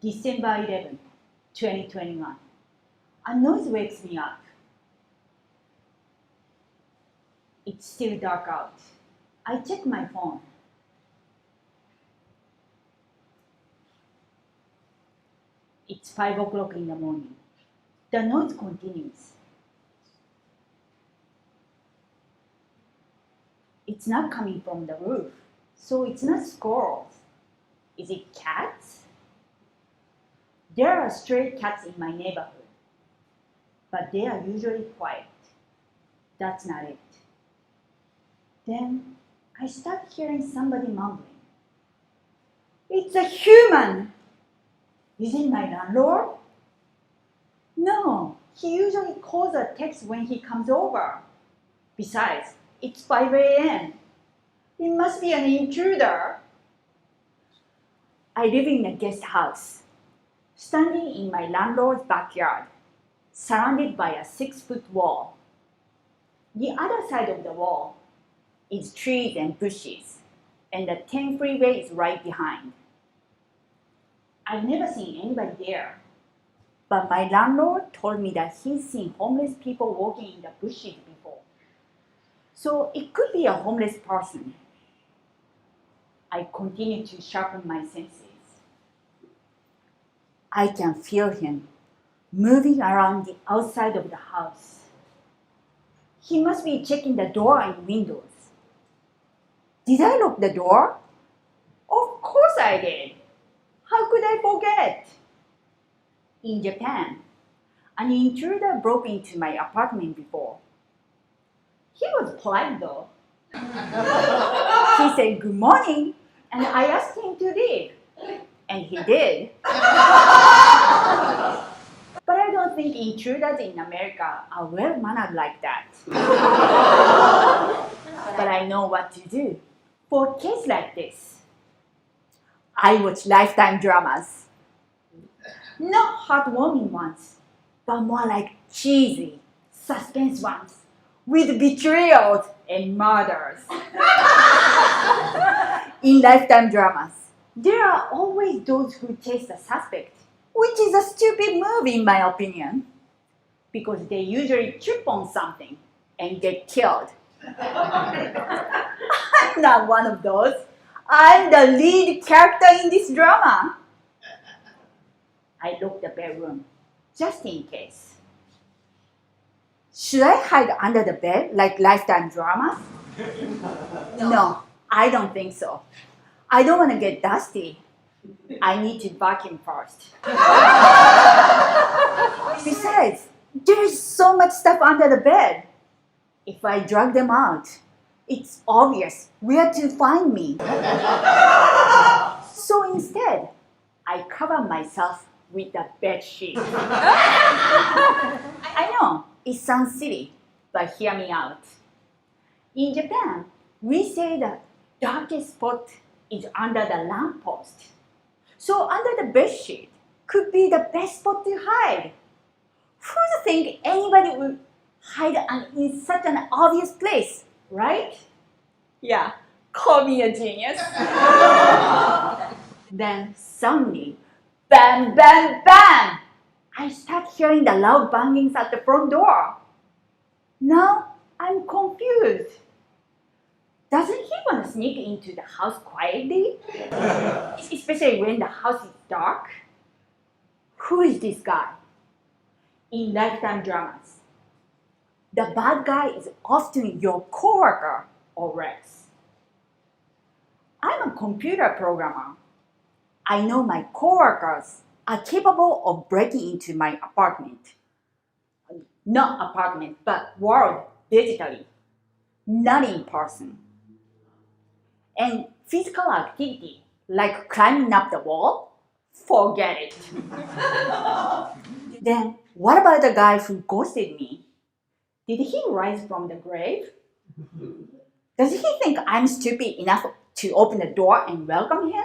December 11, 2021. A noise wakes me up. It's still dark out. I check my phone. It's 5 o'clock in the morning. The noise continues. It's not coming from the roof, so it's not squirrels. Is it cats? There are stray cats in my neighborhood, but they are usually quiet. That's not it. Then I start hearing somebody mumbling. It's a human! Is it my landlord? No, he usually calls or texts when he comes over. Besides, it's 5 a.m. It must be an intruder. I live in a guest house, standing in my landlord's backyard, surrounded by a 6-foot wall. The other side of the wall is trees and bushes, and the 10 freeway is right behind. I've never seen anybody there, but my landlord told me that he's seen homeless people walking in the bushes before. So it could be a homeless person. I continue to sharpen my senses. I can feel him moving around the outside of the house. He must be checking the door and windows. Did I lock the door? Of course I did. How could I forget? In Japan, an intruder broke into my apartment before. He was polite though. He said good morning, and I asked him to leave. And he did. But I don't think intruders in America are well-mannered like that. But I know what to do for a case like this. I watch Lifetime dramas. Not heartwarming ones, but more like cheesy, suspense ones with betrayals and murders. In Lifetime dramas, there are always those who chase the suspect, which is a stupid move in my opinion, because they usually trip on something and get killed. I'm not one of those. I'm the lead character in this drama. I lock the bedroom, just in case. Should I hide under the bed like Lifetime dramas? No, I don't think so. I don't want to get dusty. I need to vacuum first. Besides, there is so much stuff under the bed. If I drag them out, it's obvious where to find me. So instead, I cover myself with the bed sheet. I know, it sounds silly, but hear me out. In Japan, we say the darkest spot is under the lamppost. So under the bed sheet could be the best spot to hide. Who would think anybody would hide in such an obvious place, right? Yeah, call me a genius. Then suddenly, bam, bam, bam! I start hearing the loud bangings at the front door. Now I'm confused. Doesn't he want to sneak into the house quietly? Especially when the house is dark? Who is this guy? In Lifetime dramas, the bad guy is often your coworker or Rex. I'm a computer programmer. I know my coworkers are capable of breaking into my apartment. Not apartment, but world digitally, not in person. And physical activity, like climbing up the wall, forget it. Then what about the guy who ghosted me? Did he rise from the grave? Does he think I'm stupid enough to open the door and welcome him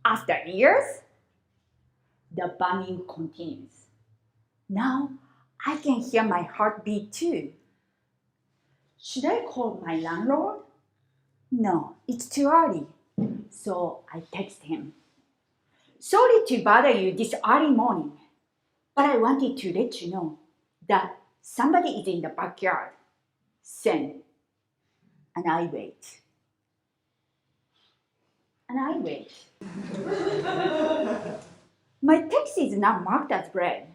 after years? The banging continues. Now I can hear my heartbeat too. Should I call my landlord? No, it's too early. So I text him. Sorry to bother you this early morning, but I wanted to let you know that somebody is in the backyard. Sen. And I wait. And I wait. My text is not marked as read.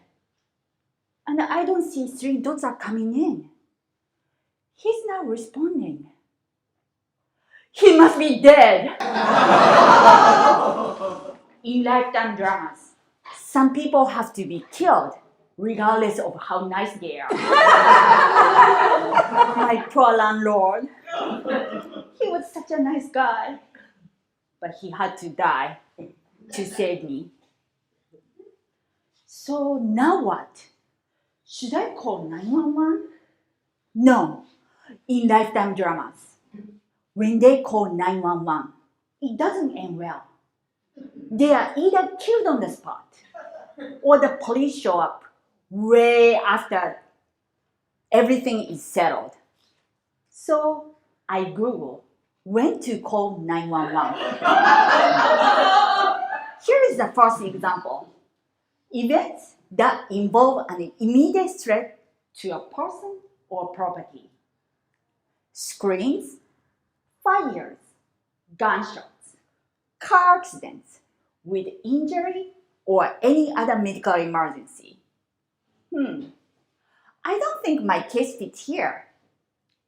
And I don't see 3 dots are coming in. He's not responding. He must be dead. In lifetime dramas, some people have to be killed, regardless of how nice they are. My poor landlord. He was such a nice guy. But he had to die to save me. So now what? Should I call 911? No. In lifetime dramas, when they call 911, it doesn't end well. They are either killed on the spot, or the police show up way after everything is settled. So I Google when to call 911. Here is the first example. Events that involve an immediate threat to a person or property. Screams, fires, gunshots, car accidents with injury or any other medical emergency. I don't think my case fits here.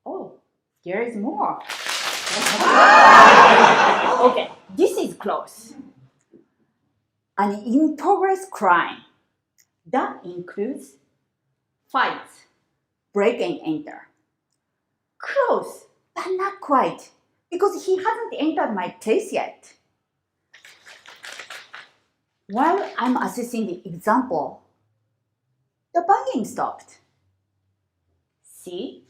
Oh, there is more. Okay, this is close. An in-progress crime. That includes fights, break and enter. Close, but not quite, because he hasn't entered my place yet. While I'm assessing the example, the banging stopped. See?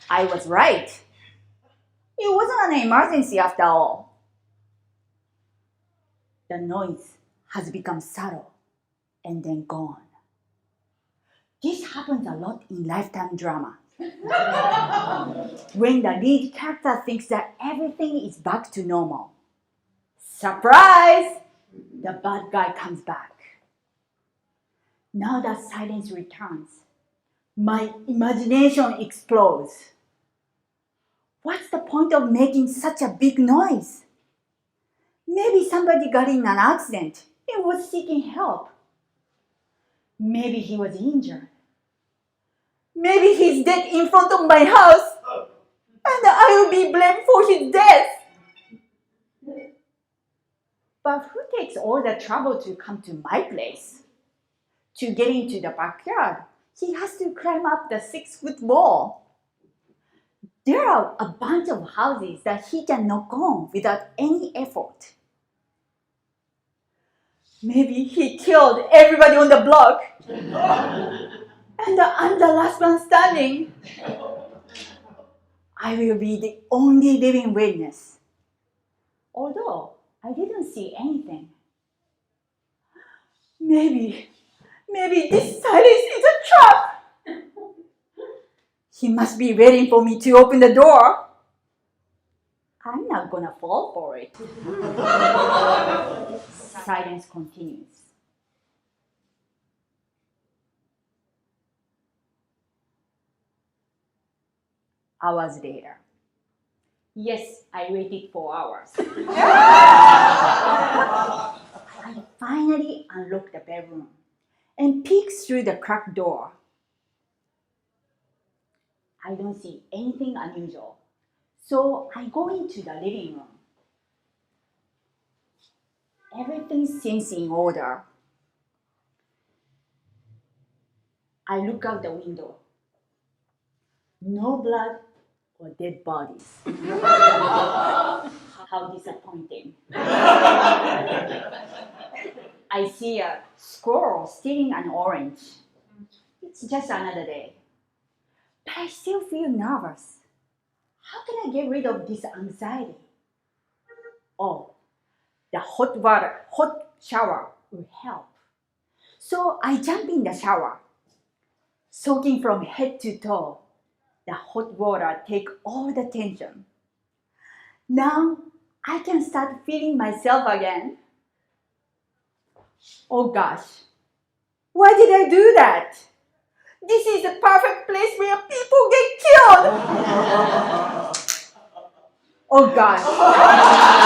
I was right. It wasn't an emergency after all. The noise has become subtle and then gone. This happens a lot in lifetime drama. When the lead character thinks that everything is back to normal. Surprise! The bad guy comes back. Now that silence returns, my imagination explodes. What's the point of making such a big noise? Maybe somebody got in an accident and was seeking help. Maybe he was injured. Maybe he's dead in front of my house, and I will be blamed for his death. But who takes all the trouble to come to my place? To get into the backyard, he has to climb up the 6-foot wall. There are a bunch of houses that he can knock on without any effort. Maybe he killed everybody on the block. And I'm the last one standing. I will be the only living witness. Although I didn't see anything. Maybe this silence is a trap. He must be waiting for me to open the door. I'm not gonna fall for it. Silence continues. Hours later. Yes, I waited 4 hours. I finally unlocked the bedroom and peeked through the cracked door. I don't see anything unusual, so I go into the living room. Everything seems in order. I look out the window. No blood or dead bodies. How disappointing. I see a squirrel stealing an orange. It's just another day. But I still feel nervous. How can I get rid of this anxiety? Oh, the hot shower will help. So I jump in the shower, soaking from head to toe. The hot water takes all the tension. Now I can start feeling myself again. Oh gosh, why did I do that? This is the perfect place where people get killed. Oh gosh.